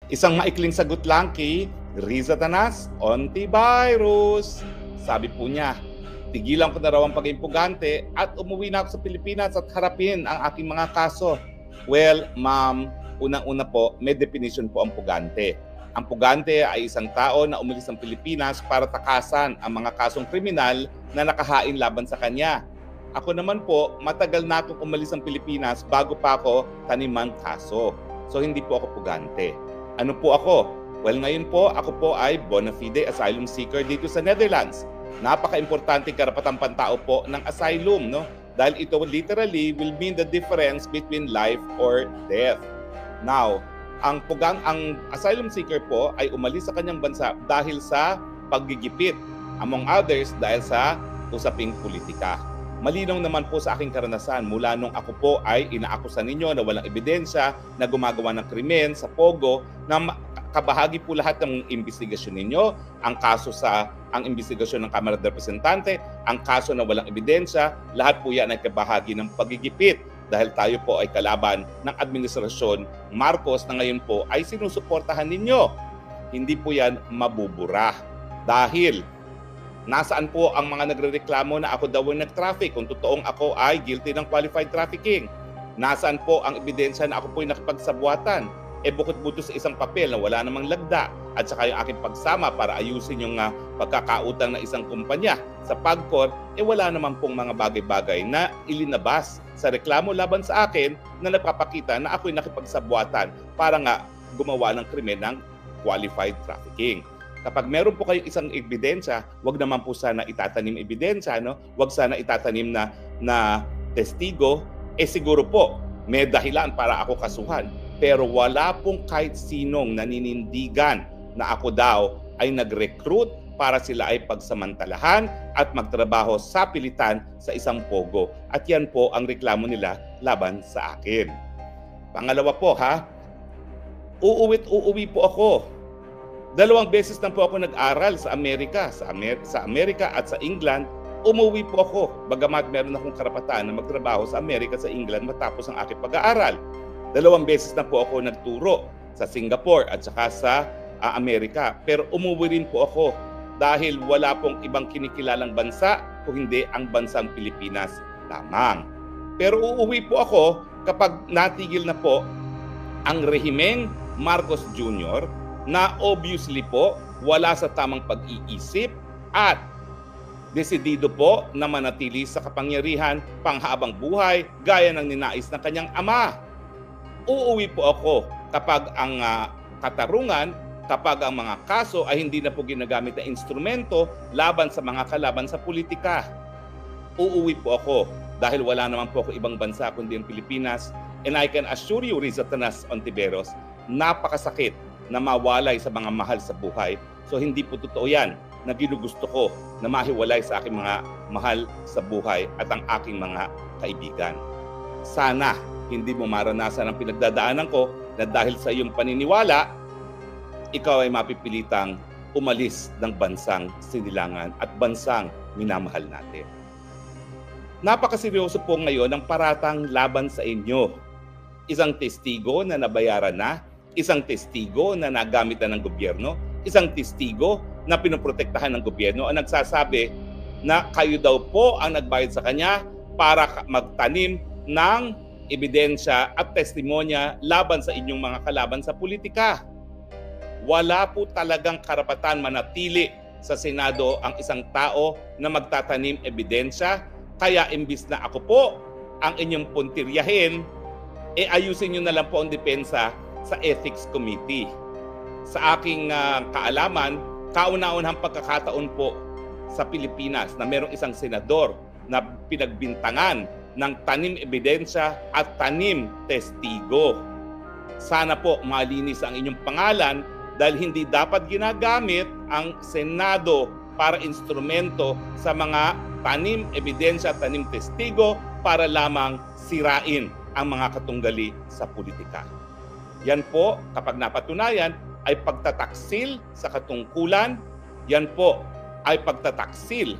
Isang maikling sagot lang kay Riza Tanas, Ontivirus. Sabi po niya, tigilan ko na raw ang pagiging pugante at umuwi na ako sa Pilipinas at harapin ang aking mga kaso. Well, ma'am, unang-una po, may definition po ang pugante. Ang pugante ay isang tao na umalis ng Pilipinas para takasan ang mga kasong kriminal na nakahain laban sa kanya. Ako naman po, matagal na akong umalis ng Pilipinas bago pa ako tanimang kaso. So hindi po ako pugante. Ano po ako? Well, ngayon po, ako po ay bona fide asylum seeker dito sa Netherlands. Napaka-importante karapatang pantao po ng asylum, no? Dahil ito literally will mean the difference between life or death. Now, ang asylum seeker po ay umalis sa kanyang bansa dahil sa paggigipit, among others dahil sa usaping politika. Malinaw naman po sa aking karanasan mula nung ako po ay inaakusa ninyo na walang ebidensya na gumagawa ng krimen sa Pogo na kabahagi po lahat ng investigasyon ninyo, ang investigasyon ng Kamara de Representante, ang kaso na walang ebidensya, lahat po yan ay kabahagi ng pagigipit dahil tayo po ay kalaban ng administrasyon Marcos na ngayon po ay sinusuportahan ninyo. Hindi po yan mabubura dahil nasaan po ang mga nagrereklamo na ako daw ay nag-traffic kung totoong ako ay guilty ng qualified trafficking? Nasaan po ang ebidensya na ako po ay nakipagsabuatan? Bukod-buto sa isang papel na wala namang lagda at saka yung aking pagsama para ayusin yung pagkakautang ng isang kumpanya sa PAGCOR, wala naman pong mga bagay-bagay na ilinabas sa reklamo laban sa akin na nagpapakita na ako'y nakipagsabuatan para nga gumawa ng krimen ng qualified trafficking. Kapag meron po kayong isang ebidensya, wag naman po sana itatanim ebidensya, no? Wag sana itatanim na testigo. Siguro po may dahilan para ako kasuhan. Pero wala pong kahit sinong naninindigan na ako daw ay nag-recruit para sila ay pagsamantalahan at magtrabaho sa pilitan sa isang pogo. At yan po ang reklamo nila laban sa akin. Pangalawa po uuwi po ako. 2 beses na po ako nag-aral sa Amerika, sa Amerika at sa England. Umuwi po ako, bagamat meron akong karapatan na magtrabaho sa Amerika, sa England matapos ang aking pag-aaral. 2 beses na po ako nagturo sa Singapore at saka sa Amerika. Pero umuwi rin po ako dahil wala pong ibang kinikilalang bansa kung hindi ang bansang Pilipinas lamang. Pero uuwi po ako kapag natigil na po ang rehimeng Marcos Jr. na obviously po wala sa tamang pag-iisip at desidido po na manatili sa kapangyarihan panghabang buhay gaya ng ninais ng kanyang ama. Uuwi po ako kapag ang katarungan, kapag ang mga kaso ay hindi na po ginagamit na instrumento laban sa mga kalaban sa politika. Uuwi po ako dahil wala naman po ako ibang bansa kundi ang Pilipinas, and I can assure you, Riza Tanas Ontiveros, napakasakit na mawalay sa mga mahal sa buhay. So hindi po totoo yan na ginugusto ko na mahiwalay sa aking mga mahal sa buhay at ang aking mga kaibigan. Sana hindi mo maranasan ang pinagdadaanan ko na dahil sa iyong paniniwala, ikaw ay mapipilitang umalis ng bansang sinilangan at bansang minamahal natin. Napakaseryoso po ngayon ang paratang laban sa inyo. Isang testigo na nabayaran na, isang testigo na nagamit na ng gobyerno, isang testigo na pinoprotektahan ng gobyerno ang nagsasabi na kayo daw po ang nagbayad sa kanya para magtanim ng ebidensya at testimonya laban sa inyong mga kalaban sa politika. Wala po talagang karapatan manatili sa Senado ang isang tao na magtatanim ebidensya, kaya imbis na ako po ang inyong puntiryahin, ayusin nyo na lang po ang depensa sa Ethics Committee. Sa aking kaalaman, kauna-unahang pagkakataon po sa Pilipinas na mayroong isang senador na pinagbintangan ng tanim ebidensya at tanim testigo. Sana po malinis ang inyong pangalan dahil hindi dapat ginagamit ang Senado para instrumento sa mga tanim ebidensya at tanim testigo para lamang sirain ang mga katunggali sa politika. Yan po, kapag napatunayan, ay pagtataksil sa katungkulan, yan po ay pagtataksil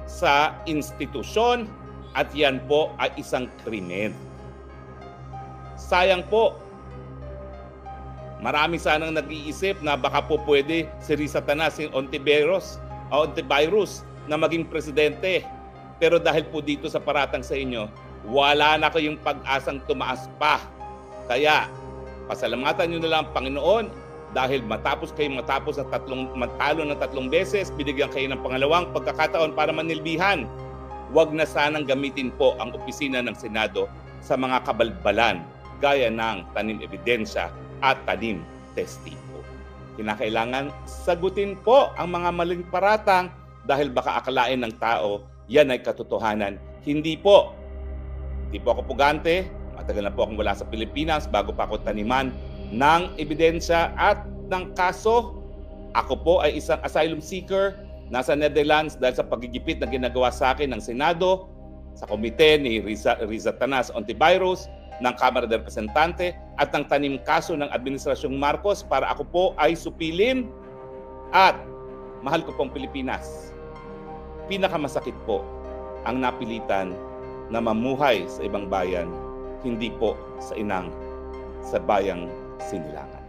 sa institusyon, at yan po ay isang krimen. Sayang po, Marami sanang nag-iisip na baka po pwede si Riza Tanas, si Ontiveros Ontivirus na maging presidente. Pero dahil po dito sa paratang sa inyo, wala na kayong pag-asang tumaas pa. Kaya pasalamatan nyo na lang ang Panginoon dahil matapos matalo ng 3 beses, binigyan kayo ng pangalawang pagkakataon para manilbihan. Huwag na sanang gamitin po ang opisina ng Senado sa mga kabalbalan gaya ng tanim ebidensya at tanim testigo. Kinakailangan sagutin po ang mga maling paratang dahil baka akalain ng tao yan ay katotohanan. Hindi po. Hindi po ako pugante. Matagal na po akong wala sa Pilipinas bago pa ako taniman ng ebidensya at ng kaso. Ako po ay isang asylum seeker nasa Netherlands dahil sa pagigipit na ginagawa sa akin ng Senado, sa komite ni Riza Tanas Ontivirus, ng Kamara de Representante at ng tanim kaso ng Administrasyong Marcos para ako po ay supilin at mahal ko pong Pilipinas. Pinakamasakit po ang napilitan na mamuhay sa ibang bayan, hindi po sa bayang Sinilangan.